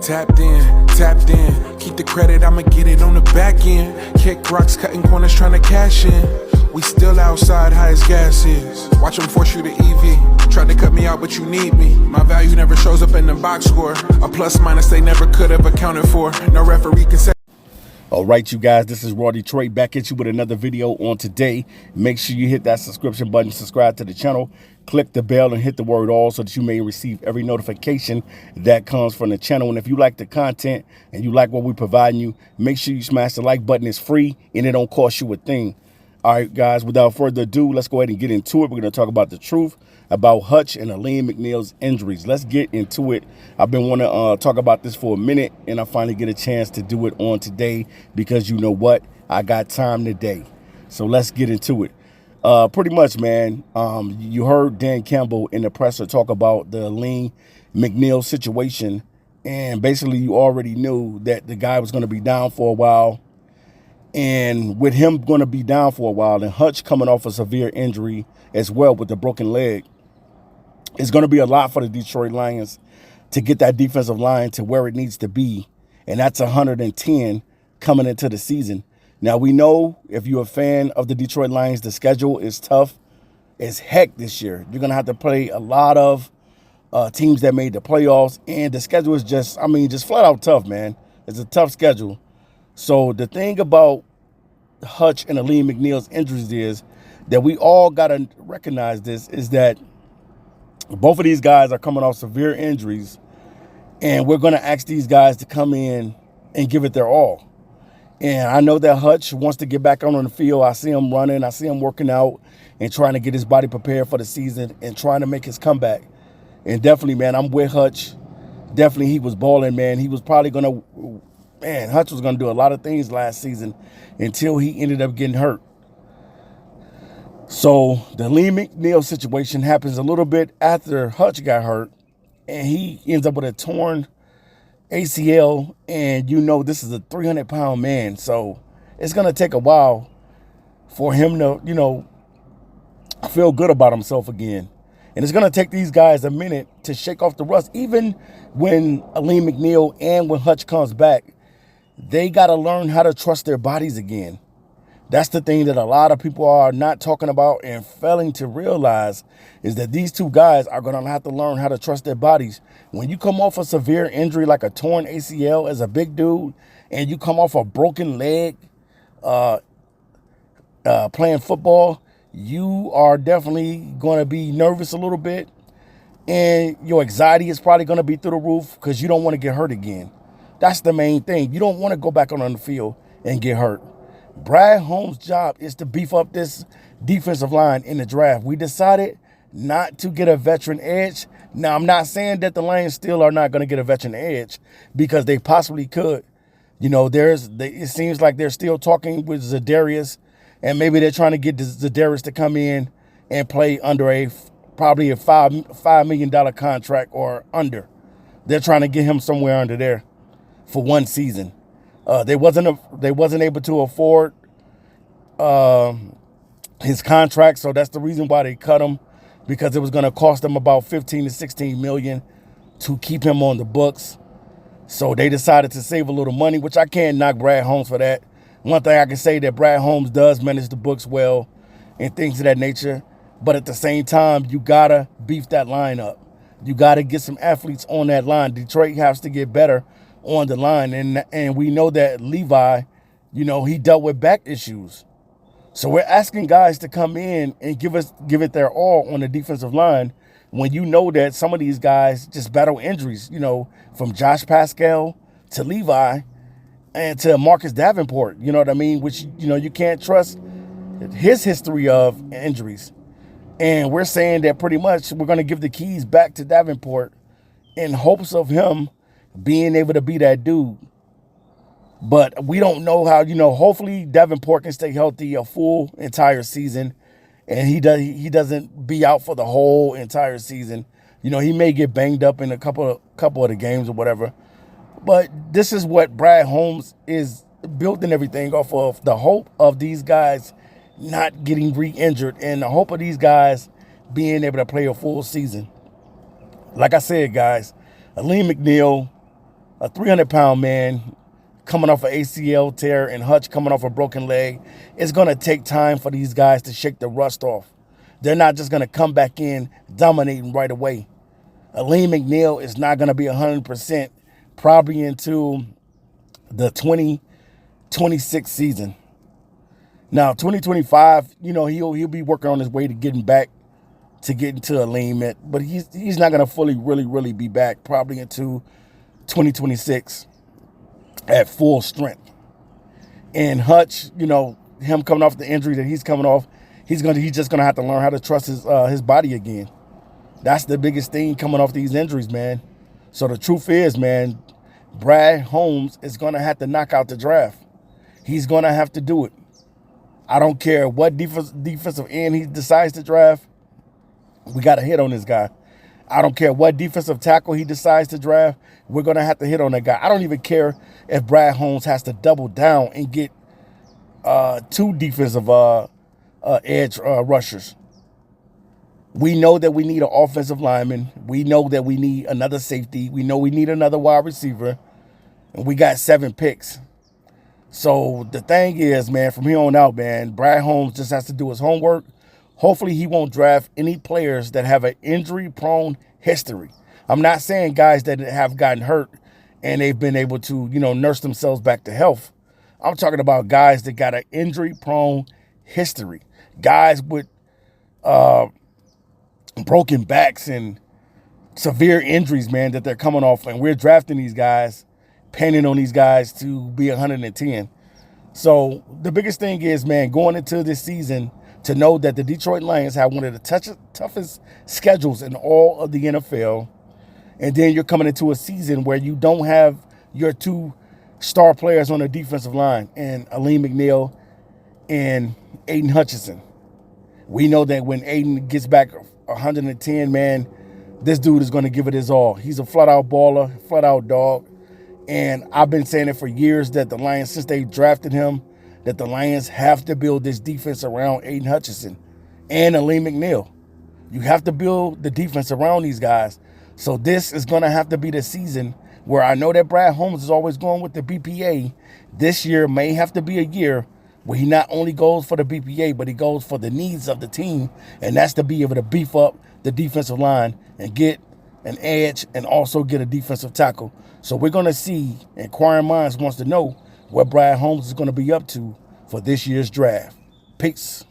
Tapped in. Keep the credit, I'ma get it on the back end. Kick rocks, cutting corners, trying to cash in. We still outside, high as gas is. Watch them force you to EV. Tried to cut me out, but you need me. My value never shows up in the box score. A plus minus they never could have accounted for. No referee can say. All right, you guys, this is Raw Detroit back at you with another video on today. Make sure you hit that subscription button, subscribe to the channel, click the bell, and hit the word all so that you may receive every notification that comes from the channel. And if you like the content and you like what we're providing you, make sure you smash the like button. It's free and it don't cost you a thing. All right, guys, without further ado, let's go ahead and get into it. We're going to talk about the truth about Hutch and Alim McNeil's injuries. Let's get into it. I've been wanting to talk about this for a minute, and I finally get a chance to do it on today because you know what? I got time today. So let's get into it. Pretty much, man, you heard Dan Campbell in the presser talk about the Alim McNeil situation, and basically you already knew that the guy was going to be down for a while. And with him going to be down for a while and Hutch coming off a severe injury as well with the broken leg, it's going to be a lot for the Detroit Lions to get that defensive line to where it needs to be. And that's 110 coming into the season. Now, we know if you're a fan of the Detroit Lions, the schedule is tough as heck this year. You're going to have to play a lot of teams that made the playoffs. And the schedule is just flat out tough, man. It's a tough schedule. So the thing about Hutch and Alim McNeil's injuries is that we all got to recognize this, is that both of these guys are coming off severe injuries, and we're going to ask these guys to come in and give it their all. And I know that Hutch wants to get back on the field. I see him running. I see him working out and trying to get his body prepared for the season and trying to make his comeback. And definitely, man, I'm with Hutch. Definitely he was balling, man. He was probably going to... Man, Hutch was going to do a lot of things last season until he ended up getting hurt. So the Alim McNeil situation happens a little bit after Hutch got hurt, and he ends up with a torn ACL, and you know this is a 300-pound man, so it's going to take a while for him to, you know, feel good about himself again. And it's going to take these guys a minute to shake off the rust. Even when Alim McNeil and when Hutch comes back, they got to learn how to trust their bodies again. That's the thing that a lot of people are not talking about and failing to realize, is that these two guys are going to have to learn how to trust their bodies. When you come off a severe injury like a torn ACL as a big dude, and you come off a broken leg playing football, you are definitely going to be nervous a little bit. And your anxiety is probably going to be through the roof because you don't want to get hurt again. That's the main thing. You don't want to go back on the field and get hurt. Brad Holmes' job is to beef up this defensive line in the draft. We decided not to get a veteran edge. Now, I'm not saying that the Lions still are not going to get a veteran edge, because they possibly could. You know, it seems like they're still talking with Zadarius, and maybe they're trying to get Zadarius to come in and play under probably a $5 million contract or under. They're trying to get him somewhere under there for one season. They wasn't able to afford his contract, so that's the reason why they cut him, because it was going to cost them about $15 to $16 million to keep him on the books. So they decided to save a little money, which I can't knock Brad Holmes for that. One thing I can say that Brad Holmes does manage the books well and things of that nature, but at the same time, you gotta beef that line up. You gotta get some athletes on that line. Detroit has to get better on the line, and we know that Levi, you know, he dealt with back issues. So we're asking guys to come in and give it their all on the defensive line, when you know that some of these guys just battle injuries, you know, from Josh Pascal to Levi and to Marcus Davenport, you know what I mean? Which, you know, you can't trust his history of injuries. And we're saying that pretty much we're going to give the keys back to Davenport in hopes of him being able to be that dude. But we don't know how, you know, hopefully Davenport can stay healthy a full entire season, and he doesn't be out for the whole entire season. You know, he may get banged up in a couple of the games or whatever. But this is what Brad Holmes is building everything off of, the hope of these guys not getting re-injured and the hope of these guys being able to play a full season. Like I said, guys, Alim McNeil, a 300-pound man coming off an ACL tear and Hutch coming off a broken leg, it's going to take time for these guys to shake the rust off. They're not just going to come back in dominating right away. Alim McNeil is not going to be 100% probably into the 2026 season. Now, 2025, he'll be working on his way to getting to Alim, but he's not going to fully really be back probably into 2026 at full strength. And Hutch, him coming off the injury that he's coming off, he's just gonna have to learn how to trust his body again. That's the biggest thing coming off these injuries, man. So the truth is, man, Brad Holmes is gonna have to knock out the draft. He's gonna have to do it. I don't care what defensive end he decides to draft. We got to hit on this guy. I don't care what defensive tackle he decides to draft. We're going to have to hit on that guy. I don't even care if Brad Holmes has to double down and get 2 defensive edge rushers. We know that we need an offensive lineman. We know that we need another safety. We know we need another wide receiver. And we got 7 picks. So the thing is, man, from here on out, man, Brad Holmes just has to do his homework. Hopefully he won't draft any players that have an injury-prone history. I'm not saying guys that have gotten hurt and they've been able to, nurse themselves back to health. I'm talking about guys that got an injury-prone history. Guys with broken backs and severe injuries, man, that they're coming off. And we're drafting these guys, pending on these guys to be 110. So the biggest thing is, man, going into this season, to know that the Detroit Lions have one of the toughest schedules in all of the NFL. And then you're coming into a season where you don't have your 2 star players on the defensive line, and Alim McNeil and Aidan Hutchinson. We know that when Aidan gets back 110, man, this dude is going to give it his all. He's a flat-out baller, flat-out dog. And I've been saying it for years that the Lions, since they drafted him, that the Lions have to build this defense around Aidan Hutchinson and Alim McNeil. You have to build the defense around these guys. So this is going to have to be the season where I know that Brad Holmes is always going with the BPA. This year may have to be a year where he not only goes for the BPA, but he goes for the needs of the team. And that's to be able to beef up the defensive line and get an edge and also get a defensive tackle. So we're going to see, inquiring minds wants to know what Brad Holmes is going to be up to for this year's draft. Peace.